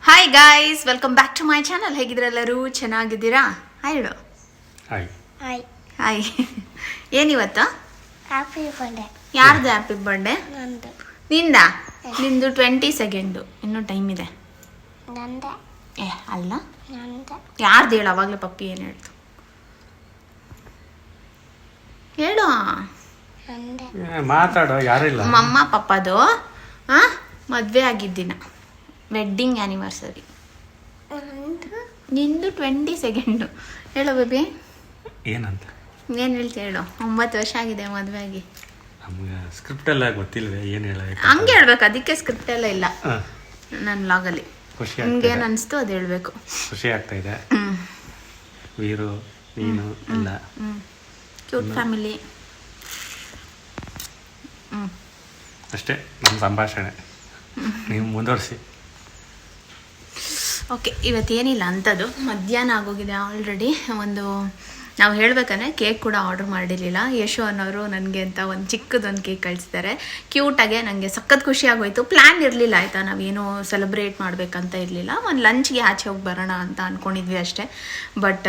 Hi guys, welcome back to my channel. ಹೇಗಿದ್ರೆಲ್ಲರೂ ಚೆನ್ನಾಗಿದ್ದೀರಾ? Hi ಹೇಳು. Hi hi hi. ಏನಿವತ್ತು? Happy birthday. ಯಾರ್ದು ಹ್ಯಾಪಿ ಬರ್ಡೇ? ನಂದು. ನಿಂದ? ನಿಂದು 22 ಇನ್ನೂ ಟೈಮ್ ಇದೆ. ನಂದೆ. ಅಲ್ಲ, ನಂದೆ. ಯಾರ್ದು ಹೇಳು? ಅವಾಗಲೇ ಪಪ್ಪಿ ಏನು ಹೇಳ್ತು ಹೇಳು. ನಂದೆ. ಮಾತಾಡೋ, ಯಾರಿಲ್ಲ. ಮಮ್ಮ ಪಪ್ಪದು ಮದುವೆ ಆಗಿದ್ದಿನ, ವೆಡ್ಡಿಂಗ್ ಆ್ಯನಿವರ್ಸರಿ. ನಂದು. ನಿಂದು 22 ಹೇಳು ಬೇಬಿ. ಏನಂತ ಏನು ಹೇಳ್ತೀಯ ಹೇಳು. 9 ವರ್ಷ ಆಗಿದೆ ಮದುವೆ ಆಗಿ. ನಮ್ಗೆ ಸ್ಕ್ರಿಪ್ಟ್ ಎಲ್ಲ ಗೊತ್ತಿಲ್ವೇ ಏನು ಹೇಳ. ಹಂಗೆ ಹೇಳ್ಬೇಕು, ಅದಕ್ಕೆ ಸ್ಕ್ರಿಪ್ಟ್ ಎಲ್ಲ ಇಲ್ಲ ನನ್ನ ಲಾಗಲ್ಲಿ. ಖುಷಿ ನಿಮ್ಗೆ ಆಗ್ತಾ ಏನು ಇದೆ, ಅನಿಸ್ತು ಅದು ಹೇಳಬೇಕು. ಖುಷಿ ಆಗ್ತಾ ಇದೆ. ವೀರು, ನೀನು ಎಲ್ಲ ಕ್ಯೂಟ್ ಫ್ಯಾಮಿಲಿ. ಅಷ್ಟೇ ನಮ್ಮ ಸಂಭಾಷಣೆ. ನೀವು ಮುಂದುವರಿಸಿ. ಓಕೆ, ಇವತ್ತೇನಿಲ್ಲ ಅಂಥದ್ದು. ಮಧ್ಯಾಹ್ನ ಆಗೋಗಿದೆ ಆಲ್ರೆಡಿ. ನಾವು ಹೇಳ್ಬೇಕಂದ್ರೆ ಕೇಕ್ ಕೂಡ ಆರ್ಡ್ರ್ ಮಾಡಿರಲಿಲ್ಲ. ಯಶು ಅನ್ನೋರು ನನಗೆ ಅಂತ ಒಂದು ಚಿಕ್ಕದೊಂದು ಕೇಕ್ ಕಳಿಸಿದ್ದಾರೆ. ಕ್ಯೂಟಾಗೆ ನನಗೆ ಸಖತ್ ಖುಷಿ ಆಗೋಯ್ತು. ಪ್ಲ್ಯಾನ್ ಇರಲಿಲ್ಲ ಆಯಿತಾ, ನಾವೇನು ಸೆಲೆಬ್ರೇಟ್ ಮಾಡಬೇಕಂತ ಇರಲಿಲ್ಲ. ಒಂದು ಲಂಚ್ಗೆ ಆಚೆ ಹೋಗಿ ಬರೋಣ ಅಂತ ಅಂದ್ಕೊಂಡಿದ್ವಿ ಅಷ್ಟೇ. ಬಟ್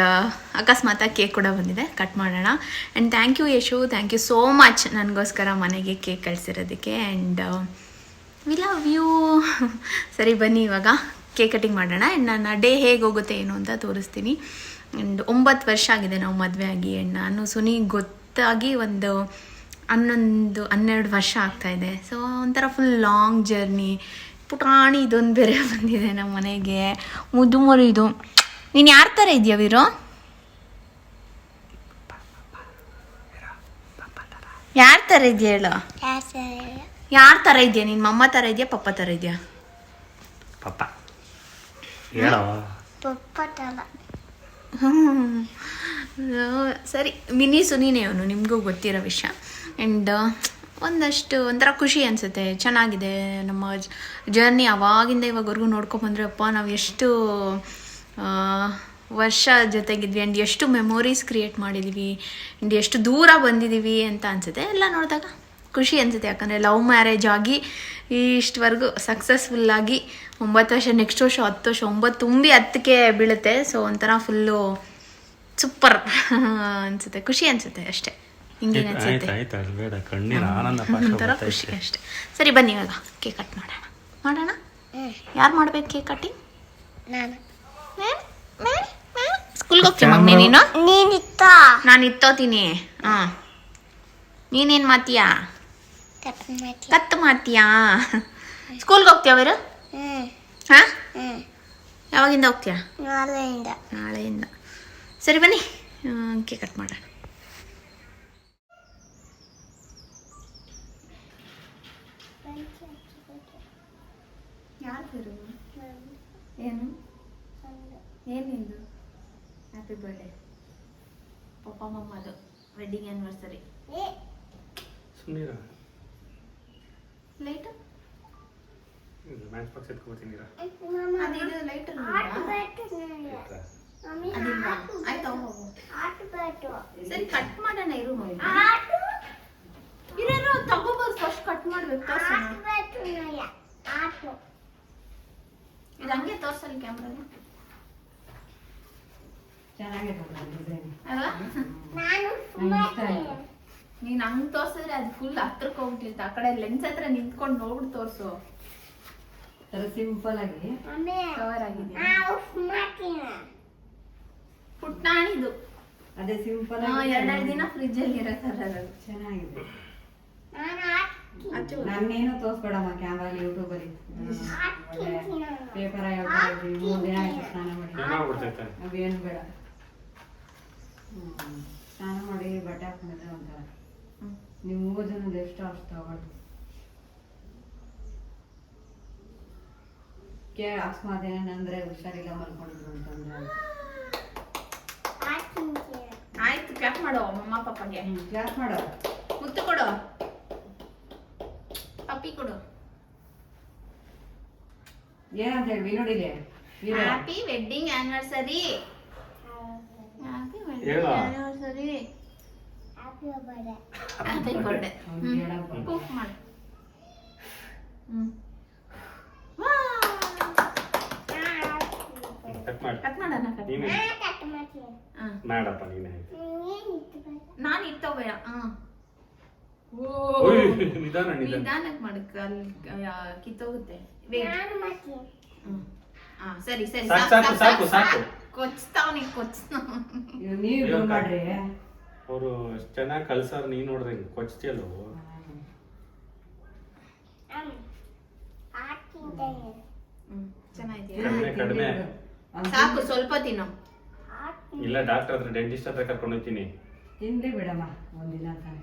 ಅಕಸ್ಮಾತಾಗಿ ಕೇಕ್ ಕೂಡ ಬಂದಿದೆ, ಕಟ್ ಮಾಡೋಣ. And thank you Yashu, thank you so much ನನಗೋಸ್ಕರ ಮನೆಗೆ ಕೇಕ್ ಕಳಿಸಿರೋದಕ್ಕೆ. And we love you. ಸರಿ ಬನ್ನಿ ಇವಾಗ ಕೇಕ್ ಕಟಿಂಗ್ ಮಾಡೋಣ. ಆ್ಯಂಡ್ ನನ್ನ ಡೇ ಹೇಗೆ ಹೋಗುತ್ತೆ ಏನು ಅಂತ ತೋರಿಸ್ತೀನಿ. ಆ್ಯಂಡ್ 9 ವರ್ಷ ಆಗಿದೆ ನಾವು ಮದುವೆ ಆಗಿ. ಆ್ಯಂಡ್ ನಾನು ಸುನಿ ಗೊತ್ತಾಗಿ ಒಂದು 11-12 ವರ್ಷ ಆಗ್ತಾಯಿದೆ. ಸೊ ಒಂಥರ ಫುಲ್ ಲಾಂಗ್ ಜರ್ನಿ. ಪುಟಾಣಿ ಇದೊಂದು ಬೇರೆ ಬಂದಿದೆ ನಮ್ಮ ಮನೆಗೆ, ಮುದ್ದು ಇದು. ನೀನು ಯಾರ ಥರ ಇದೆಯಾ ವೀರು? ಯಾರ ಥರ ಇದೆಯಾ ಹೇಳು. ಯಾರ ಥರ ಇದೆಯಾ? ನಿನ್ನ ಮಮ್ಮ ಥರ ಇದೆಯಾ, ಪಪ್ಪ ಥರ ಇದೆಯಾ? ಪಪ್ಪ ಹೇಳೋ. ಪಪ್ಪಟಲ್ಲ. ಸರಿ, ಮಿನಿ ಸುನಿನೇ ಅವನು, ನಿಮಗೂ ಗೊತ್ತಿರೋ ವಿಷಯ. ಆ್ಯಂಡ್ ಒಂದಷ್ಟು ಒಂಥರ ಖುಷಿ ಅನಿಸುತ್ತೆ. ಚೆನ್ನಾಗಿದೆ ನಮ್ಮ ಜರ್ನಿ. ಅವಾಗಿಂದ ಇವಾಗವರೆಗೂ ನೋಡ್ಕೊಂಬಂದರೆ ಅಪ್ಪ ನಾವು ಎಷ್ಟು ವರ್ಷ ಜೊತೆಗಿದ್ವಿ. ಆ್ಯಂಡ್ ಎಷ್ಟು ಮೆಮೊರೀಸ್ ಕ್ರಿಯೇಟ್ ಮಾಡಿದ್ದೀವಿ, ಆ್ಯಂಡ್ ಎಷ್ಟು ದೂರ ಬಂದಿದ್ದೀವಿ ಅಂತ ಅನಿಸುತ್ತೆ. ಎಲ್ಲ ನೋಡಿದಾಗ ಖುಷಿ ಅನಿಸುತ್ತೆ. ಯಾಕಂದರೆ ಲವ್ ಮ್ಯಾರೇಜ್ ಆಗಿ ಇಷ್ಟವರೆಗೂ ಸಕ್ಸಸ್ಫುಲ್ಲಾಗಿ 9 ವರ್ಷ, ನೆಕ್ಸ್ಟ್ ವರ್ಷ 10 ವರ್ಷ, 9 ತುಂಬಿ 10ಕ್ಕೆ ಬೀಳುತ್ತೆ. ಸೊ ಒಂಥರ ಫುಲ್ಲು ಸೂಪರ್ ಅನಿಸುತ್ತೆ, ಖುಷಿ ಅನಿಸುತ್ತೆ ಅಷ್ಟೇ. ಹಿಂಗೇನು ಅನಿಸುತ್ತೆ, ಬೇಡ, ಕಣ್ಣೀರು ಆನಂದ ಒಂಥರ ಖುಷಿ ಅಷ್ಟೇ. ಸರಿ ಬನ್ನಿ ಇವಾಗ ಕೇಕ್ ಕಟ್ ಮಾಡೋಣ. ಯಾರು ಮಾಡ್ಬೇಕು ಕೇಕ್ ಕಟ್ಟಿಂಗ್? ನಾನು. ಸ್ಕೂಲ್ಗೆ ಹೋಗ್ತೀನಿ ಮಮ್ಮಿ. ನೀನು? ನೀನಿತ್ತ. ನಾನು ಇತ್ತೋತೀನಿ. ಹಾಂ, ನೀನೇನು ಮಾಡ್ತೀಯಾ? ಕತ್ತು ಮಾಡ್ತೀಯಾ? ಸ್ಕೂಲ್ಗೆ ಹೋಗ್ತೀಯ ಅವರು? ಹಾಂ, ಯಾವಾಗಿಂದ ಹೋಗ್ತೀಯಾ? ನಾಳೆಯಿಂದ. ಸರಿ ಬನ್ನಿ ಕೇಕ್ ಕಟ್ ಮಾಡೋಣ. ಏನು ಏನಿಂದು ಹ್ಯಾಪಿ ಬರ್ಡೇ ಪಪ್ಪ ಮಮ್ಮದು ವೆಡ್ಡಿಂಗ್ ಆ್ಯನಿವರ್ಸರಿ. ಸುಮ್ಮನಿರ ಲೈಟು ಮ್ಯಾಚ್ ಬಾಕ್ಸ್ ಎತ್ಕೊಳ್ತೀನಿ. ಅದಿದು ಲೈಟ್ ಆಯ್ತಾ? ಹೋಗು. ಸರಿ ಕಟ್ ಮಾಡೋಣ. ಇರು ಇರೋ ತಗೋಬೋದು. ಫಸ್ಟ್ ಕಟ್ ಮಾಡ್ಬೇಕು. ಇದು ಹಂಗೆ ತೋರ್ಸಲ್ಲಿ ಕ್ಯಾಮ್ರಾಗ. ನೀನು ಹಂಗೆ ತೋರ್ಸಿದ್ರೆ ಅದು ಫುಲ್ ಹತ್ರಕ್ಕೆ ಹೋಗ್ಬಿಟ್ಟಿರುತ್ತೆ. ಆ ಕಡೆ ಲೆನ್ಸ್ ಹತ್ರ ನಿಂತ್ಕೊಂಡು ನೋಡ್ಬಿಟ್ಟು ತೋರಿಸು. ಸಿಂಪಲ್ ಆಗಿ ಕವರ್ ಆಗಿದೆ ಪುಟ್ಟಾಣಿದು. ಅದೇ ಸಿಂಪಲ್ 2 ದಿನ ಫ್ರಿಜ್ ಅಲ್ಲಿ ಇರೋ ಥರ ಚೆನ್ನಾಗಿದೆ. ನಾನೇನು ತೋರಿಸ್ಬೇಡಮ್ಮ ಕ್ಯಾಮ್ರಾ, ಯೂಟ್ಯೂಬ್ ಅಲ್ಲಿ ಪೇಪರ್ 3 ದಿನ ಆಯ್ತು ಸ್ನಾನ ಮಾಡಿ. ಅವೇನು ಬೇಡ, ಸ್ನಾನ ಮಾಡಿ ಬಟ್ಟೆ ಹಾಕೊಂಡಿದ್ರೆ ಒಂಥರ. ನೀವು 3 ಜನದ ಎಷ್ಟು ಅಷ್ಟು ತಗೊಳ್ಳಿ. ಅಕಸ್ಮಾತ್ ಏನಂದ್ರೆ ಹುಷಾರಿಲ್ಲ ಮಲ್ಕೊಂಡಿದ್ರು ಅಂತಂದ್ರೆ ಆಯ್ತು. ಕ್ಲಾಪ್ ಮಾಡೋ ಮಮ್ಮ ಪಪ್ಪಗೆ. ಕ್ಲಾಸ್ ಮಾಡೋ, ಮುತ್ತು ಕೊಡು, ಪಪ್ಪಿ ಕೊಡು. ಏನಂತ ಹೇಳಿ ವಿನೋಡಿಗೆ happy wedding anniversary. Happy wedding anniversary. Happy birthday. ಕೂಕ್ ಮಾಡಿ. ಕಟ್ ಮಾಡಿ ಕಟ್ ಮಾಡೋಣ ಕಟ್ ನೀನೇ ಕಟ್ ಮಾಡ್ತೀನಿ. ಹಾಂ ಮಾಡಪ್ಪ ನೀನೇ ಏನ್ ಇತ್ತು ಬೇಡ. ನಾನು ಇತ್ತೋಬೇಡ ಹಾಂ ಓಯ್, ನಿಧಾನ ನಿಧಾನ ನಿಧಾನಕ್ಕೆ ಮಾಡಕ್ಕೆ ಅಲ್ಲಿ ಕಿತ್ತೋಗುತ್ತೆ ನಾನು ಮಾಡ್ತೀನಿ. ಹಾಂ ಸರಿ ಸರಿ ಸಾಕು ಸಾಕು ಕೊಚ್ತಾವನಿ ಕೊಚ್ತಾವ ಇವಾಗ ನೀವು ಇದು ಮಾಡ್ರಿ. ಅವರು ಚೆನ್ನಾಗಿ ಕಲ್ಸಾರ ನೀನ್ ನೋಡ್ರಿ ಕೊಚ್ತಿಯಲ್ಲ ಹಾಕ್ತಿದ್ದೇನೆ. ಚೆನ್ನಾಗಿದೆಯಾ ಕಡಿಮೆ ಕಡಿಮೆ ಸಾಕು ಸ್ವಲ್ಪ ತಿನ್ನು ಇಲ್ಲ ಡಾಕ್ಟರ್ ಹತ್ರ ಡೆಂಟಿಸ್ಟ್ ಹತ್ರ ಕರ್ಕೊಂಡು ಹೋಗ್ತೀನಿ ತಿನ್ಲಿ ಬಿಡಮ್ಮ ಒಂದಿನ ತಾನೆ.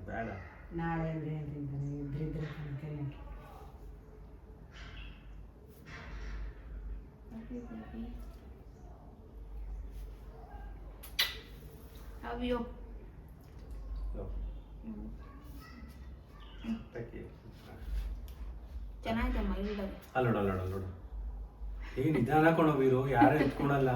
ಬೇಡ ನಾಳೆ ಅಂದ್ರೆ ಏನ್ ತಿಂತಾನೆ ಇದ್ರಿದ್ರೆ ಕೈ ಅಯ್ಯೋ ಚೆನ್ನಾಗಿದೆಮ್ಮ ಇಲ್ದಾಗ ಅಲ್ಲಿ ನೋಡು ಏನ್ ನಿಧಾನ ಕೊಡೋ ವೀರು ಯಾರು ಎತ್ಕೊಳಲ್ಲ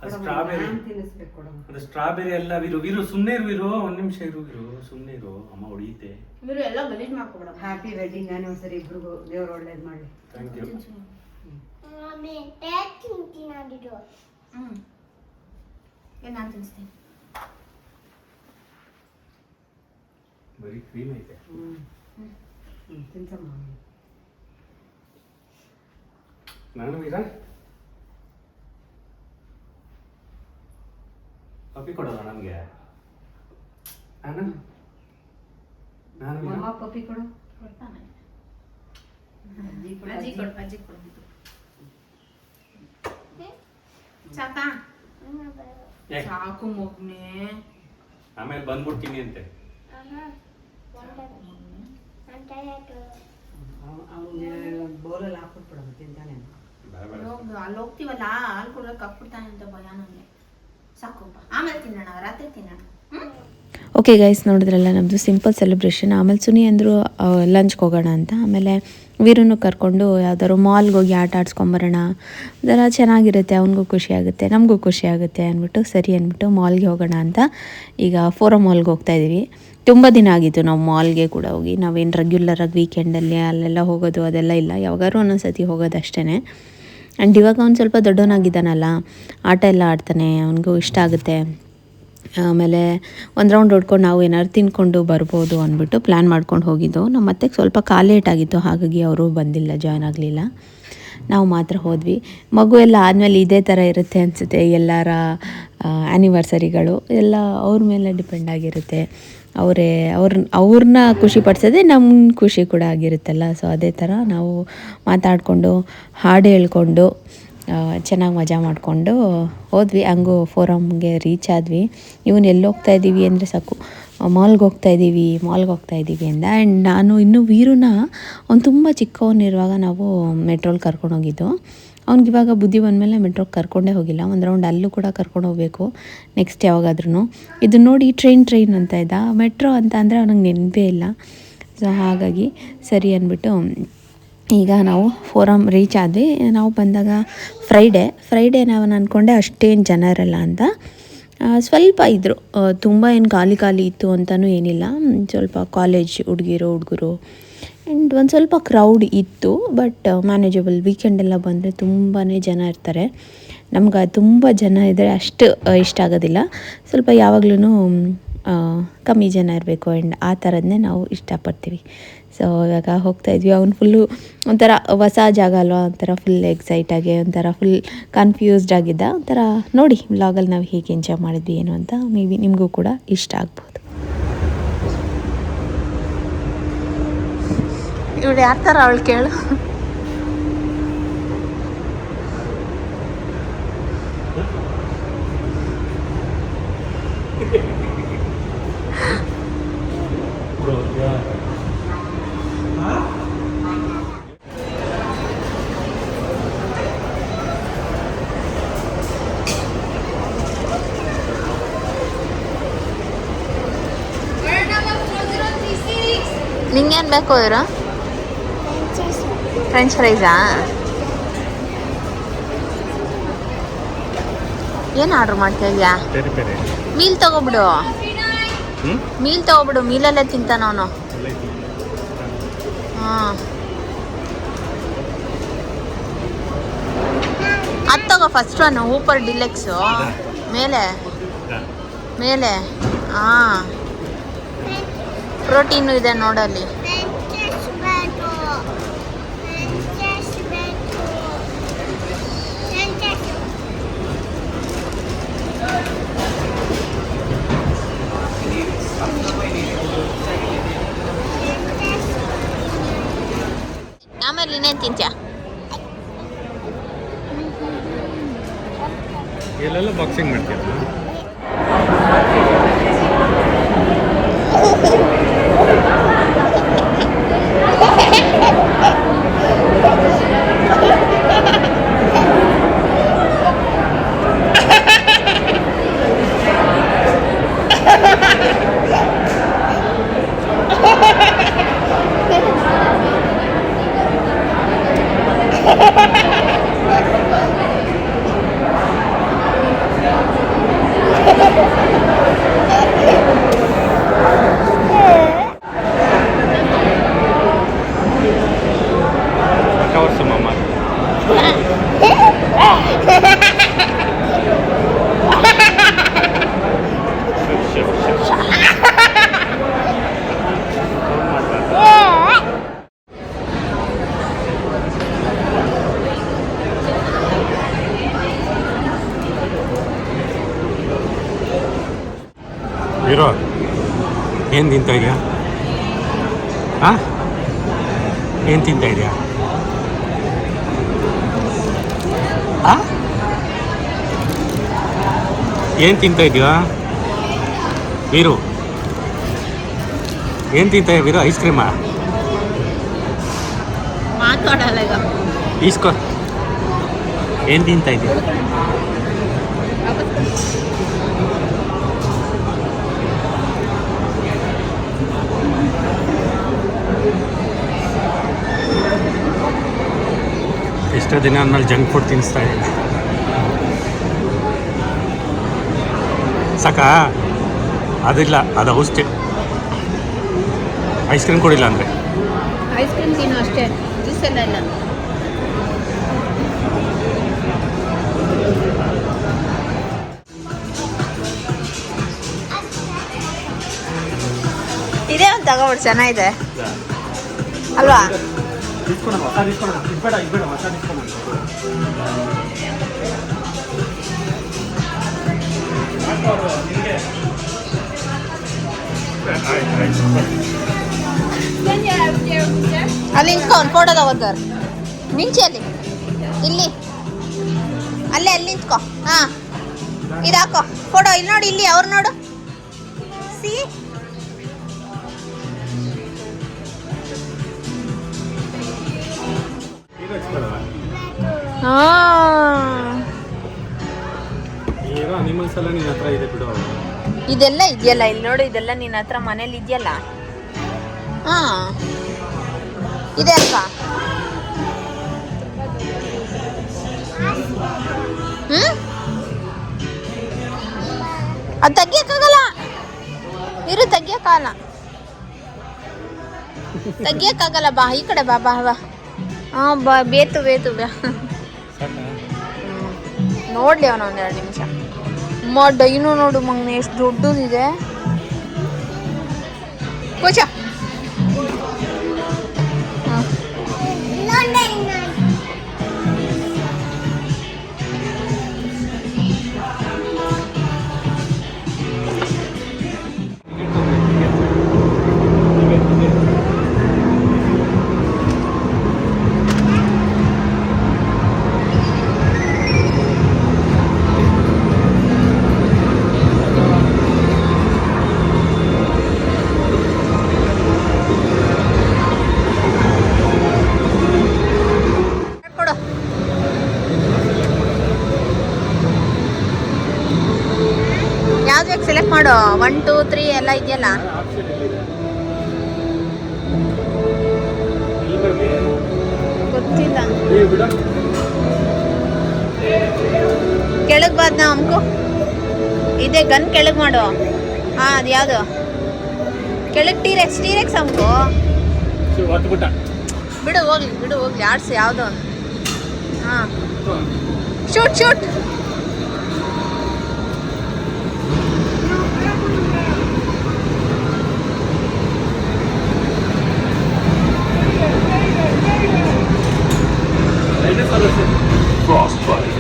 ಅದು ಸ್ಟ್ರಾಬೆರಿ ನಾನ್ ತಿನ್ನಿಸ್ಬೇಕು ಕೊಡಮ್ಮ. ಅದು ಸ್ಟ್ರಾಬೆರಿ ಎಲ್ಲ ವೀರು ಸುಮ್ಮನೆ ವೀರು ಒಂದ್ ನಿಮಿಷ ಇರು ಸುಮ್ಮನೆ ಇರು ಅಮ್ಮ ಹೊಡಿಯುತ್ತೆ ಇವರು ಎಲ್ಲ ಗಲೀಜ್ ಮಾಡ್ಕೊಬೇಡ ಹ್ಯಾಪಿ ವೆಡ್ಡಿಂಗ್ ಆನಿವರ್ಸರಿ ಇಬ್ರಿಗೂ ದೇವ್ರು ಒಳ್ಳೇದು ಮಾಡಿ. ಥ್ಯಾಂಕ್ ಯು ಮಮ್ಮಿ ಟೇಕ್ ತಿಂತೀನಿ ಅಂದಿದ್ದು. ಏನು ನಾನು ತಿನ್ನಿಸ್ತೀನಿ ಬರೀ ಕ್ರೀಮ್ ಐತೆ ತಿನ್ಸಮ್ಮ. ನಾನು ವೀರ ಕಾಫಿ ಕೊಡೋಲ್ಲ ನಮ್ಗೆ ನಾನು ಮಾವ ಪಪ್ಪಿ ಕೊಡು. ಕೊಡ್ತಾನೆ ಅಜ್ಜಿ ಕೊಡು, ಅಜ್ಜಿ ಅಜ್ಜಿ. ಕೊಡು ಅಜ್ಜಿ ಕೊಡು ಸಾಕಾ ಏ, ಸಾಕು ಮಗ್ನೆ ಆಮೇಲೆ ಬಂದ್ಬಿಡ್ತೀನಿ ಅಂತೆ ಅವ್ನಿಗೆ ಬೌಲಲ್ಲಿ ಹಾಕ್ಬಿಟ್ಬಿಡಮ್ಮ ತಿಂತಾನೆ. ಅಲ್ಲಿ ಹೋಗ್ತೀವಲ್ಲ ಹಾಲು ಕೊಡೋಕೆ ಹಾಕ್ಬಿಡ್ತಾನೆ ಅಂತ ಭಯ ನನಗೆ ಸಾಕಪ್ಪ ಆಮೇಲೆ ತಿನ್ನೋಣ ರಾತ್ರಿ ತಿನ್ನೋಣ ಓಕೆ ಗೈಸ್ ನೋಡಿದ್ರಲ್ಲ ನಮ್ಮದು ಸಿಂಪಲ್ ಸೆಲೆಬ್ರೇಷನ್. ಆಮೇಲೆ ಸುನಿ ಅಂದರು ಲಂಚ್ಗೆ ಹೋಗೋಣ ಅಂತ. ಆಮೇಲೆ ವೀರನ್ನು ಕರ್ಕೊಂಡು ಯಾವ್ದಾದ್ರು ಮಾಲ್ಗೆ ಹೋಗಿ ಆಟ ಆಡ್ಸ್ಕೊಂಬರೋಣ, ಅದೆಲ್ಲ ಚೆನ್ನಾಗಿರುತ್ತೆ, ಅವನಿಗೂ ಖುಷಿ ಆಗುತ್ತೆ ನಮಗೂ ಖುಷಿ ಆಗುತ್ತೆ ಅಂದ್ಬಿಟ್ಟು ಸರಿ ಅಂದ್ಬಿಟ್ಟು ಮಾಲ್ಗೆ ಹೋಗೋಣ ಅಂತ ಈಗ ಫೋರಮ್ ಮಾಲ್ಗೆ ಹೋಗ್ತಾಯಿದ್ದೀವಿ. ತುಂಬ ದಿನ ಆಗಿತ್ತು ನಾವು ಮಾಲ್ಗೆ ಕೂಡ ಹೋಗಿ. ನಾವೇನು ರೆಗ್ಯುಲರಾಗಿ ವೀಕೆಂಡಲ್ಲಿ ಅಲ್ಲೆಲ್ಲ ಹೋಗೋದು ಅದೆಲ್ಲ ಇಲ್ಲ, ಯಾವಾಗಾದ್ರೂ ಒಂದೊಂದು ಸತಿ ಹೋಗೋದು ಅಷ್ಟೇ. ಆ್ಯಂಡ್ ಇವಾಗ ಅವ್ನು ಸ್ವಲ್ಪ ದೊಡ್ಡವನಾಗಿದ್ದಾನಲ್ಲ, ಆಟ ಎಲ್ಲ ಆಡ್ತಾನೆ, ಅವನಿಗೂ ಇಷ್ಟ ಆಗುತ್ತೆ. ಆಮೇಲೆ ಒಂದು ರೌಂಡ್ ಹೊಡ್ಕೊಂಡು ನಾವು ಏನಾದ್ರು ತಿನ್ಕೊಂಡು ಬರ್ಬೋದು ಅಂದ್ಬಿಟ್ಟು ಪ್ಲ್ಯಾನ್ ಮಾಡ್ಕೊಂಡು ಹೋಗಿದ್ದು. ನಮ್ಮ ಅತ್ತೆಗೆ ಸ್ವಲ್ಪ ಲೇಟ್ ಆಗಿತ್ತು, ಹಾಗಾಗಿ ಅವರು ಬಂದಿಲ್ಲ, ಜಾಯ್ನ್ ಆಗಲಿಲ್ಲ. ನಾವು ಮಾತ್ರ ಹೋದ್ವಿ. ಮಗು ಎಲ್ಲ ಆದಮೇಲೆ ಇದೇ ಥರ ಇರುತ್ತೆ ಅನಿಸುತ್ತೆ, ಎಲ್ಲರ ಆ್ಯನಿವರ್ಸರಿಗಳು ಎಲ್ಲ ಅವ್ರ ಮೇಲೆ ಡಿಪೆಂಡ್ ಆಗಿರುತ್ತೆ. ಅವ್ರನ್ನ ಖುಷಿ ಪಡಿಸೋದೇ ನಮ್ಮ ಖುಷಿ ಕೂಡ ಆಗಿರುತ್ತಲ್ಲ. ಸೊ ಅದೇ ಥರ ನಾವು ಮಾತಾಡಿಕೊಂಡು ಹಾಡು ಹೇಳ್ಕೊಂಡು ಚೆನ್ನಾಗಿ ಮಜಾ ಮಾಡಿಕೊಂಡು ಹೋದ್ವಿ. ಹಂಗೂ ಫೋರಮ್ಗೆ ರೀಚ್ ಆದ್ವಿ. ಇವನು ಎಲ್ಲಿ ಹೋಗ್ತಾಯಿದ್ದೀವಿ ಅಂದರೆ ಸಾಕು, ಮಾಲ್ಗೆ ಹೋಗ್ತಾಯಿದ್ದೀವಿ ಅಂದ. ಆ್ಯಂಡ್ ನಾನು ಇನ್ನೂ ವೀರುನ ಅವ್ನು ತುಂಬ ಚಿಕ್ಕವನಿರುವಾಗ ನಾವು ಮೆಟ್ರೋಲ್ಲಿ ಕರ್ಕೊಂಡೋಗಿದ್ದು. ಅವ್ನಿಗೆ ಇವಾಗ ಬುದ್ಧಿ ಬಂದಮೇಲೆ ಮೆಟ್ರೋಗೆ ಕರ್ಕೊಂಡೇ ಹೋಗಿಲ್ಲ. ಒಂದು ರೌಂಡ್ ಅಲ್ಲೂ ಕೂಡ ಕರ್ಕೊಂಡು ಹೋಗಬೇಕು ನೆಕ್ಸ್ಟ್ ಯಾವಾಗಾದ್ರೂ. ಇದು ನೋಡಿ ಟ್ರೈನ್ ಅಂತ ಇದ್ದ, ಮೆಟ್ರೋ ಅಂತ ಅಂದರೆ ಅವನಿಗೆ ನೆನಪೇ ಇಲ್ಲ. ಸೊ ಹಾಗಾಗಿ ಸರಿ ಅಂದ್ಬಿಟ್ಟು ಈಗ ನಾವು ಫೋರಮ್ ರೀಚ್ ಆದ್ವಿ. ನಾವು ಬಂದಾಗ ಫ್ರೈಡೇ ನಾವು ಅಂದ್ಕೊಂಡೆ ಅಷ್ಟೇನು ಜನ ಇರಲ್ಲ ಅಂತ. ಸ್ವಲ್ಪ ಇದ್ದರು, ತುಂಬ ಏನು ಖಾಲಿ ಇತ್ತು ಅಂತಲೂ ಏನಿಲ್ಲ. ಸ್ವಲ್ಪ ಕಾಲೇಜ್ ಹುಡುಗರು ಆ್ಯಂಡ್ ಒಂದು ಸ್ವಲ್ಪ ಕ್ರೌಡ್ ಇತ್ತು, ಬಟ್ ಮ್ಯಾನೇಜಬಲ್. ವೀಕೆಂಡೆಲ್ಲ ಬಂದರೆ ತುಂಬಾ ಜನ ಇರ್ತಾರೆ. ನಮ್ಗೆ ತುಂಬ ಜನ ಇದ್ದರೆ ಅಷ್ಟು ಇಷ್ಟ ಆಗೋದಿಲ್ಲ. ಸ್ವಲ್ಪ ಯಾವಾಗ್ಲೂ ಕಮ್ಮಿ ಜನ ಇರಬೇಕು ಆ್ಯಂಡ್ ಆ ಥರದನ್ನೇ ನಾವು ಇಷ್ಟಪಡ್ತೀವಿ. ಸೊ ಇವಾಗ ಹೋಗ್ತಾಯಿದ್ವಿ. ಅವ್ನು ಫುಲ್ಲು ಒಂಥರ ಹೊಸ ಜಾಗ ಅಲ್ವಾ, ಒಂಥರ ಫುಲ್ ಎಕ್ಸೈಟಾಗಿ, ಒಂಥರ ಫುಲ್ ಕನ್ಫ್ಯೂಸ್ಡ್ ಆಗಿದ್ದ. ಒಂಥರ ನೋಡಿ ವ್ಲಾಗಲ್ಲಿ ನಾವು ಹೇಗೆ ಎಂಜಾಯ್ ಮಾಡಿದ್ವಿ ಏನು ಅಂತ ಮೇ ಬಿ ನಿಮಗೂ ಕೂಡ ಇಷ್ಟ ಆಗ್ಬೋದು. ಇವಳು ಯಾರ ಥರ ಅವಳು ಕೇಳು. ನಿಂಗೇನು ಬೇಕು ಇರೋ ಫ್ರೆಂಚ್ ಫ್ರೈಸಾ? ಏನು ಆರ್ಡ್ರ್ ಮಾಡ್ತಾ ಇದೆಯಾ? ಮೀಲ್ ತಗೋಬಿಡು, ಮೀಲಲ್ಲೇ ತಿಂತಾನ ಅವನು. ಹಾಂ ಅದು ತಗೋ ಫಸ್ಟ್ ಒನ್ ಊಪರ್ ಡಿಲೆಕ್ಸು ಮೇಲೆ ಮೇಲೆ ಹಾಂ ಪ್ರೋಟೀನು ಇದೆ ನೋಡಲ್ಲಿ. ಮೆಂಚಸ್ಬೇಕು ಆಮೇಲೆ ಇನ್ನೇನು ತಿಂತ್ಯಾ? ಎಲ್ಲೆಲ್ಲ ಬಾಕ್ಸಿಂಗ್ ಮಾಡ್ತೀರಾ? ಹೀರೋ ಏನು ತಿಂತಾ ಇದೆಯಾ? ಹಾಂ ಏನು ತಿಂತಾ ಇದೆಯಾ? ಹಾಂ ಏನು ತಿಂತಾ ಇದೆಯಾ ವೀರು? ಏನು ತಿಂತಾ ವೀರು? ಐಸ್ ಕ್ರೀಮಾ? ಮಾತಾಡಲ್ಲ ಈಗ. ಈಸ್ಕೊ. ಏನು ತಿಂತಾ ಇದೆಯಾ? ಎಷ್ಟೋ ದಿನ ಆದ್ಮೇಲೆ ಜಂಕ್ ಫುಡ್ ತಿನ್ನಿಸ್ತಾ ಇದ್ದೀನಿ. ಸಾಕಾ? ಅದಿಲ್ಲ, ಅದು ಔಷಧಿ. ಐಸ್ ಕ್ರೀಮ್ ಕೊಡಿಲ್ಲ ಅಂದರೆ ಐಸ್ ಕ್ರೀಮ್ ತಿನ್ನು ಅಷ್ಟೇ, ಜ್ಯೂಸ್ ಎಲ್ಲ ಇಲ್ಲ. ಇದೇ ಒಂದು ತಗೋಬಿಡು, ಚೆನ್ನಾಗಿದೆ ಅಲ್ವಾ? ಅಲ್ಲಿ ನಿಂತ್ಕೊ, ಒಂದು ಫೋಟೋ ತಗೋತಾರೆ. ನಿಂಚೆ ಅಲ್ಲಿ, ಇಲ್ಲಿ ಅಲ್ಲೇ ಅಲ್ಲಿ ನಿಂತ್ಕೊ. ಹಾಂ ಇದಾಕೋ ಫೋಟೋ. ಇಲ್ಲಿ ನೋಡಿ, ಇಲ್ಲಿ ಅವ್ರು ನೋಡು. ಸಿ ಅನಿಮಲ್ಸ್ ಎಲ್ಲ ನಿನ್ನ ಹತ್ರ ಇದೆ ಬಿಡು. ಇದೆಲ್ಲ ಇದೆಯಲ್ಲ, ಇಲ್ಲಿ ನೋಡು, ಇದೆಲ್ಲ ನಿನ್ನ ಹತ್ರ ಮನೇಲಿ ಇದೆಯಲ್ಲ. ಹಾಂ ಇದೆ ಅಲ್ವಾ? ಅದು ತೆಗಿಯಕ್ಕಾಗಲ್ಲ ಇರು, ತೆಗಿಯಕ್ಕಾಗಲ್ಲ. ಬಾ ಈ ಕಡೆ, ಬಾ ಬಾ ಬಾ. ಹಾಂ ಬಾ, ಬೇತು ಬಾ. ನೋಡ್ಲಿ ಅವನು ಒಂದೆರಡು ನಿಮಿಷ. ಡೈನು ನೋಡು ಮಂಗ್ನ ಎಷ್ಟು ದೊಡ್ಡದಿದೆ. ಕೂಚ. ಯಾವ್ದು ಸೆಲೆಕ್ಟ್ ಮಾಡು. 1 2 3 ಎಲ್ಲ ಇದೆಯಲ್ಲ. ಗೊತ್ತಿಲ್ಲ. ಕೆಳಗೆ ಬಾದ್ನ ಅಮ್ಕು ಇದೆ. ಗನ್ ಕೆಳಗೆ ಮಾಡು. ಹಾಂ ಅದು ಯಾವುದು ಕೆಳಗೆ? ಟೀರೆಕ್ಸ್ ಅಮ್ಕು. ಬಿಡು ಹೋಗ್ಲಿ ಆಡ್ಸು ಯಾವುದೋ ಒಂದು. ಹಾಂ ಶೂಟ್ ಶೂಟ್. Frostbite.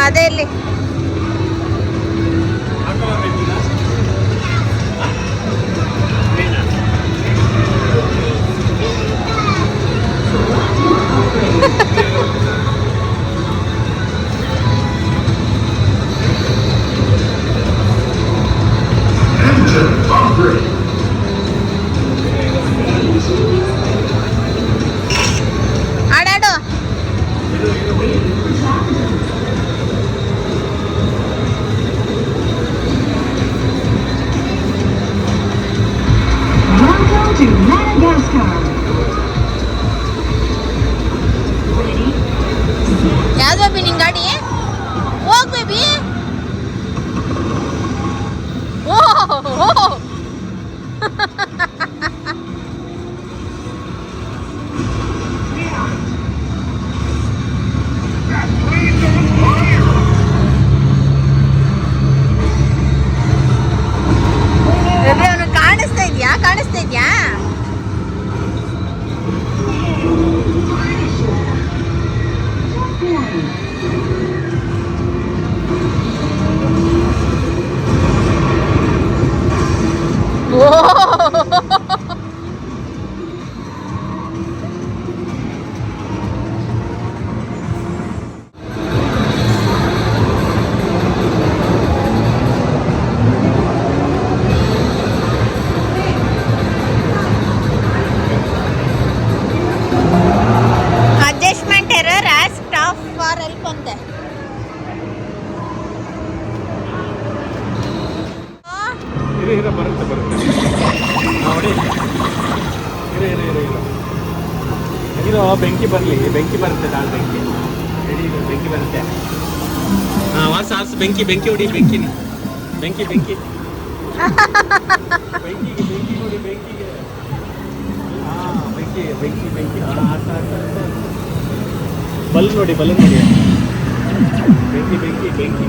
ಅದೇ ಇಲ್ಲಿ ಆಡಾಡು. Welcome to Madagascar. ಯಾವ್ದು ಬೇಬಿ ನಿನ್ ಗಾಡಿ? ಹೋಗ್ ಬೇಬಿ. ಓ ಬೇಬಿ ಅವನು ಕಾಣಿಸ್ತಾ ಇದ್ಯಾ? ಕಾಣಿಸ್ತಾ ಇದ್ಯಾ? ಓ adjustment error ask staff for help ಅಂತೆ. ಬರುತ್ತೆ ನೋಡಿ. ಇರೋ ಬೆಂಕಿ ಬರಲಿ, ಬೆಂಕಿ ಬರುತ್ತೆ, ದಾಲ್ ಬೆಂಕಿ ರೆಡಿ, ಬೆಂಕಿ ಬರುತ್ತೆ. ಹಾಂ ವಾಸ ಬೆಂಕಿ ಬೆಂಕಿ ಹೊಡಿ, ಬೆಂಕಿನಿ ಬೆಂಕಿ ಬೆಂಕಿ ಬೆಂಕಿಗೆ ಬೆಂಕಿ ನೋಡಿ, ಬೆಂಕಿಗೆ. ಹಾಂ ಬೆಂಕಿ ಬೆಂಕಿ ಬೆಂಕಿ. ಹಾಂ ಬಲ್ ನೋಡಿ, ಬಲ್ ನೋಡಿ, ಬೆಂಕಿ ಬೆಂಕಿ ಬೆಂಕಿ.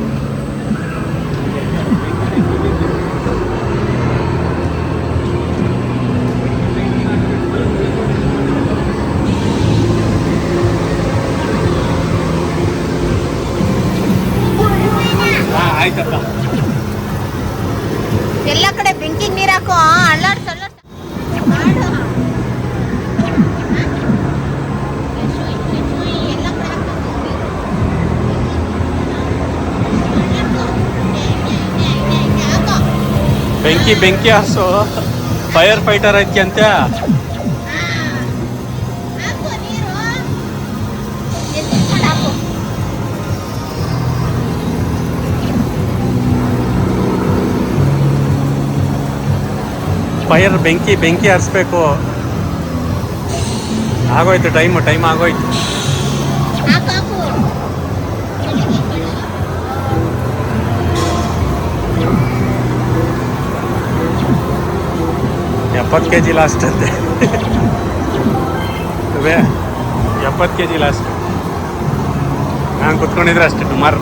ಆಯ್ತಪ್ಪ. ಎಲ್ಲ ಕಡೆ ಬೆಂಕಿ ನೀರು ಹಾಕು. ಅಲ್ಲಾಡ್ಸ ಬೆಂಕಿ ಬೆಂಕಿ ಹಾಸು. ಫೈರ್ ಫೈಟರ್ ಐತಿ ಅಂತ. ಫೈರ್ ಬೆಂಕಿ ಬೆಂಕಿ ಹರಿಸ್ಬೇಕು. ಆಗೋಯ್ತು ಟೈಮ್ ಆಗೋಯ್ತು. ಹಾಕು 70 kg ಲಾಸ್ಟ್ ಅಂತೆ. 70 kg ಲಾಸ್ಟ್. ನಾನು ಕುತ್ಕೊಂಡಿದ್ರೆ ಅಷ್ಟೇ ಸುಮಾರು.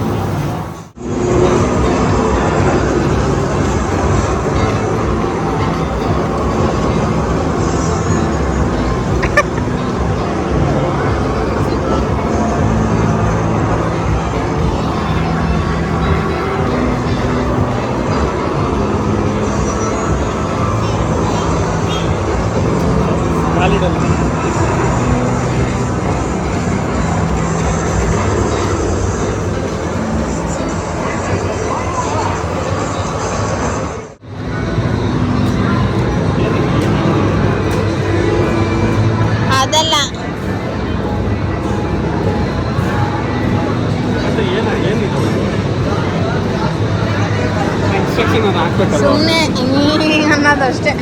ತೋರಿಸ್ಬೇಕಲ್ವ ಸುಮ್ಮನೆ ಅನ್ನೋದಷ್ಟೇ.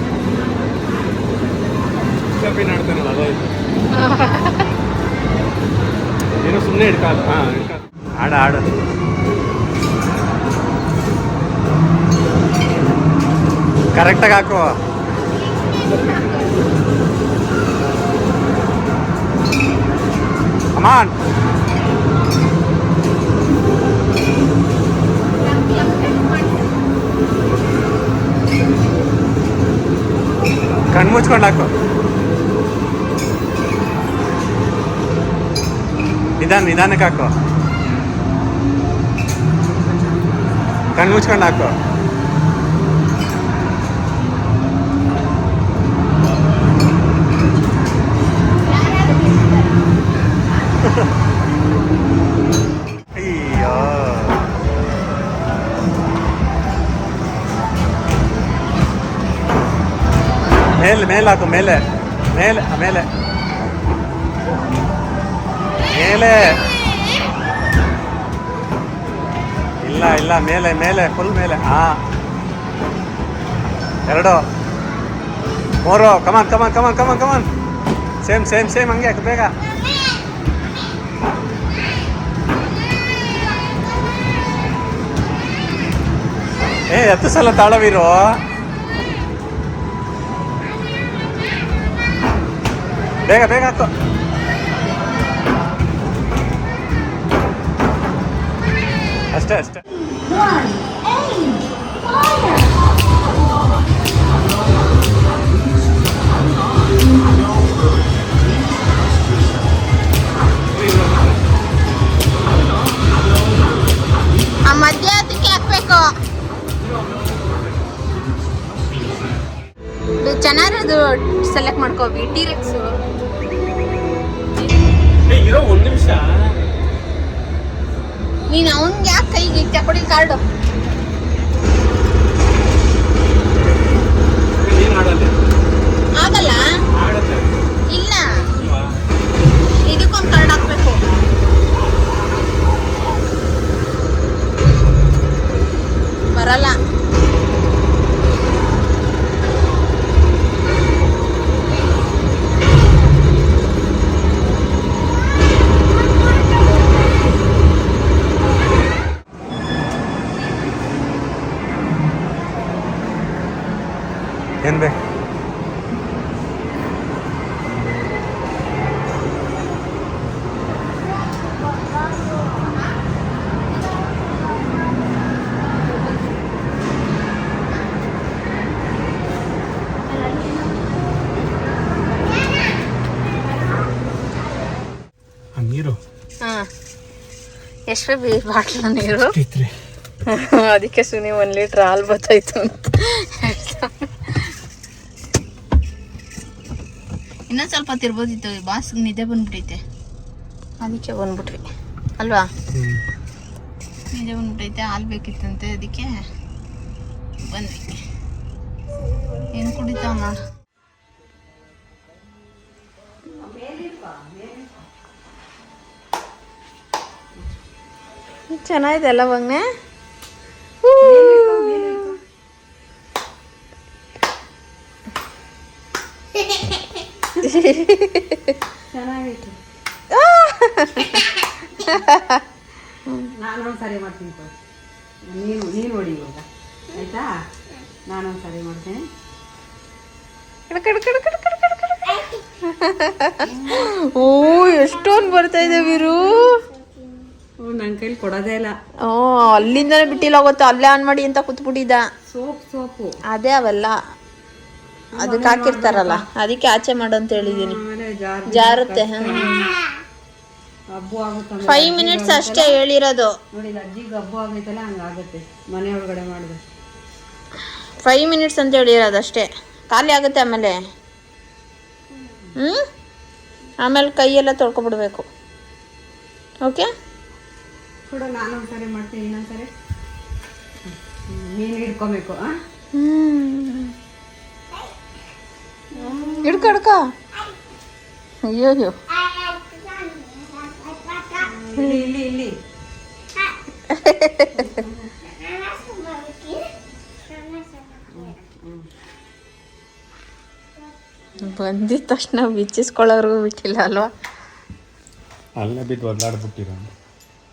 ಕಬ್ಬಿನ ಆಡ್ತಾನಲ್ಲ ಅದಾಯ್ತು ಏನೋ ಸುಮ್ಮನೆ ಹಿಡ್ಕಾಲ ಆಡ ಕರೆಕ್ಟಾಗಿ ಹಾಕು. ಅಮಾನ್ ಕಣ್ಣು ಮುಚ್ಕೊಂಡು ಹಾಕು. ನಿಧಾನಕ್ಕೆ ಹಾಕು. ಕಣ್ಣು ಮುಚ್ಕೊಂಡು ಹಾಕು. ಅಯ್ಯೋ ಮೇಲೆ ಹಾಕು. ಮೇಲೆ ಇಲ್ಲ ಮೇಲೆ ಫುಲ್ ಮೇಲೆ. ಹಾ 2 3 ಕಮಾನ್. ಸೇಮ್ ಹಂಗೆ ಹಾಕು ಬೇಗ. ಹತ್ತು ಸಲ ತಾಳವೀರು. ಬೇಗ ಹಾಕು. ಅಷ್ಟೇ ಆ ಮಧ್ಯ ಅದಕ್ಕೆ ಹಾಕ್ಬೇಕು. ಚೆನ್ನಾಗಿರೋದು ಸೆಲೆಕ್ಟ್ ಮಾಡ್ಕೋ. ಟಿ-ರೆಕ್ಸ್ ಇರೋ 1 ನಿಮಿಷ. ನೀನು ಅವನ್ಗೆ ಯಾಕೆ ಕೈಗೆ ತಗೊಳ್ಳಿ ಕಾರ್ಡು. ಆಗಲ್ಲ ಇಲ್ಲ, ಇದಕ್ಕೊಂದು ಕಾರ್ಡ್ ಹಾಕ್ಬೇಕು. ಬರಲ್ಲ. ಏನ್ ಬೇಕು? ನೀರು ಎಷ್ಟು ಬಾಟ್ಲ ನೀರು? ಅದಕ್ಕೆ ಸುನಿ 1 ಲೀಟ್ರ್ ಹಾಲು ಬತ್ತಾಯ್ತು ಅಂತ. ಇನ್ನೊಂದು ಸ್ವಲ್ಪ ತಿರ್ಬೋದಿತ್ತು. ಬಾಸ್ಗೆ ನಿದ್ದೆ ಬಂದ್ಬಿಟ್ಟೈತೆ, ಅದಕ್ಕೆ ಬಂದ್ಬಿಟ್ವಿ ಅಲ್ವಾ? ನಿದ್ದೆ ಬಂದ್ಬಿಟ್ಟೈತೆ, ಹಾಲು ಬೇಕಿತ್ತಂತೆ, ಅದಕ್ಕೆ ಬಂದ್ವಿ. ಏನು ಕುಡಿತಾವ ನೋಡು. ಚೆನ್ನಾಗಿದೆ ಅಲ್ಲ ಬಂಗ್ನೆ? ಚೆನ್ನಾಗೈತೆ. ನಾನೊಂದು ಸರಿ ಮಾಡ್ತೀನಿ. ನೀನು ಹೊಡಿ ಇವಾಗ, ಆಯ್ತಾ? ನಾನೊಂದು ಸರಿ ಮಾಡ್ತೀನಿ. ಓ ಎಷ್ಟೊಂದು ಬರ್ತಾ ಇದೆ ವೀರು. ನನ್ನ ಕೈಲಿ ಕೊಡೋದೇ ಇಲ್ಲ. ಅಲ್ಲಿಂದನೇ ಬಿಟ್ಟಿಲ್ಲ ಗೊತ್ತಾ, ಅಲ್ಲೇ ಆನ್ ಮಾಡಿ ಅಂತ ಕೂತ್ಬಿಟ್ಟಿದ್ದ. ಸೋಪು ಅದೇ ಅವೆಲ್ಲ ಅದಕ್ಕೆ ಹಾಕಿರ್ತಾರಲ್ಲ, ಅದಕ್ಕೆ ಆಚೆ ಮಾಡು ಅಂತ ಹೇಳಿದೀನಿ. ಜಾರುತ್ತೆ. ಹಬ್ಬು ಆಗುತ್ತೆ. 5 ಮಿನಿಟ್ಸ್ ಅಷ್ಟೇ ಹೇಳಿರೋದು. ನೋಡಿ ಅಜ್ಜಿಗೆ ಹಬ್ಬು ಆಗೈತಲ್ಲ, ಹಂಗಾಗುತ್ತೆ ಮನೆ ಒಳಗಡೆ ಮಾಡಿದ್ರೆ. 5 ಮಿನಿಟ್ಸ್ ಅಂತ ಹೇಳಿರೋದು ಅಷ್ಟೇ, ಖಾಲಿ ಆಗುತ್ತೆ ಆಮೇಲೆ. ಆಮೇಲೆ ಕೈಯೆಲ್ಲ ತೊಳ್ಕೊಬಿಡ್ಬೇಕು. ಓಕೆ ಕೂಡ ನಾನೊಂದು ಸರಿ ಮಾಡ್ತೀನಿ, ಇನ್ನೊಂದ್ಸರಿ ನೀನು ಹಿಡ್ಕೊಬೇಕು. ಹಿಡ್ಕ ಅಯ್ಯೋ ಇಲ್ಲಿ ಬಂದಿದ ತಕ್ಷಣ ಬಿಚ್ಚಿಸ್ಕೊಳ್ಳೋರು ಬಿಟ್ಟಿಲ್ಲ ಅಲ್ವಾ. ಅಲ್ಲೇ ಬಿದ್ದು ಒದ್ದಾಡ್ಬಿಟ್ಟಿರೋ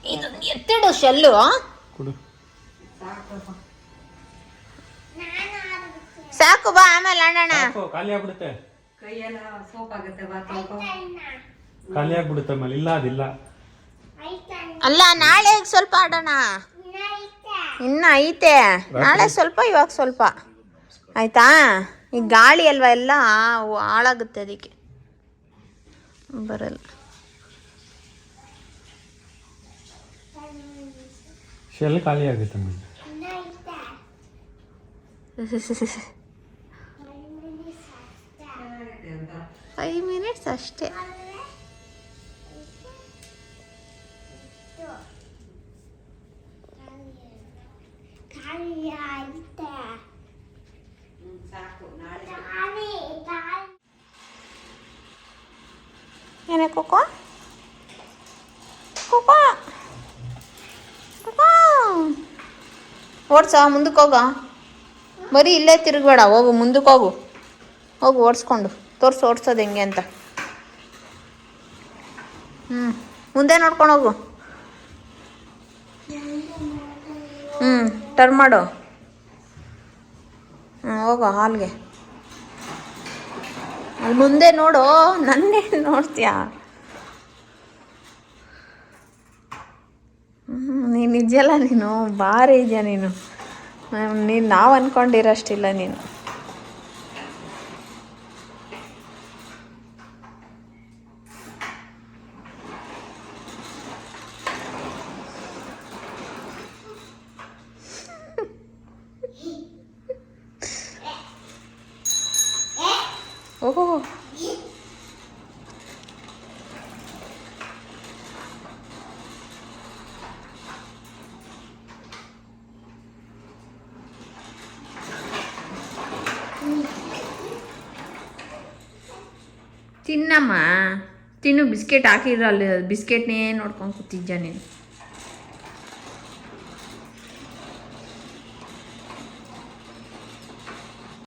ಇದೊಂದು ಎತ್ತಿಡು ಶೆಲ್ಲು. ಕೊಡು. ಸಾಕು ಬಾ, ಆಮೇಲೆ ಆಡೋಣ. ಖಾಲಿ ಆಗ್ಬಿಡುತ್ತೆ, ಕೈಯೆಲ್ಲ ಸೋಪ್ ಆಗುತ್ತೆ ಬಾ ತೊಳ್ಕೊ. ಖಾಲಿ ಆಗ್ಬಿಡುತ್ತೆ ಆಮೇಲೆ. ಇಲ್ಲ ಅದಿಲ್ಲ. ಅಲ್ಲ ನಾಳೆ ಸ್ವಲ್ಪ ಆಡೋಣ. ಇನ್ನ ಐತೆ, ನಾಳೆ ಸ್ವಲ್ಪ ಇವಾಗ ಸ್ವಲ್ಪ ಆಯ್ತಾ. ಈಗ ಗಾಳಿ ಅಲ್ವಾ ಎಲ್ಲ ಹಾಳಾಗುತ್ತೆ, ಅದಕ್ಕೆ ಬರಲ್ಲ. ಶೆಲ್ ಖಾಲಿ ಆಗುತ್ತೆ ಆಮೇಲೆ. 5 minutes ಅಷ್ಟೇ. ಏನೇ ಕೋಕೋ ಕೋಕೋ ಕೋಕೋ ಓಡ್ಸ, ಮುಂದಕ್ಕೆ ಹೋಗ. ಬರೀ ಇಲ್ಲೇ ತಿರುಗಬೇಡ, ಹೋಗು ಮುಂದಕ್ಕೆ ಹೋಗು. ಹೋಗು ಓಡಿಸ್ಕೊಂಡು ತೋರಿಸು ಓಡಿಸೋದು ಹೆಂಗೆ ಅಂತ. ಮುಂದೆ ನೋಡ್ಕೊಂಡು ಹೋಗು. ಟರ್ನ್ ಮಾಡು. ಹೋಗು ಹಾಲ್ಗೆ. ಅಲ್ಲಿ ಮುಂದೆ ನೋಡು, ನನ್ನೇ ನೋಡ್ತೀಯಾ? ನೀನು ಇದೆಯಲ್ಲ, ನೀನು ಭಾರಿ ಇದೆಯಾ ನೀನು. ನಾವು ಅಂದ್ಕೊಂಡಿರೋಷ್ಟಿಲ್ಲ ನೀನು. ಓಹೋ, ತಿನ್ನಮ್ಮ, ತಿನ್ನು. ಬಿಸ್ಕೆಟ್ ಹಾಕಿದ್ರಲ್ಲಿ ಬಿಸ್ಕೆಟ್ನೇ ನೋಡ್ಕೊಂಡು ಕೂತಿದ್ಯಾ ನೀನು.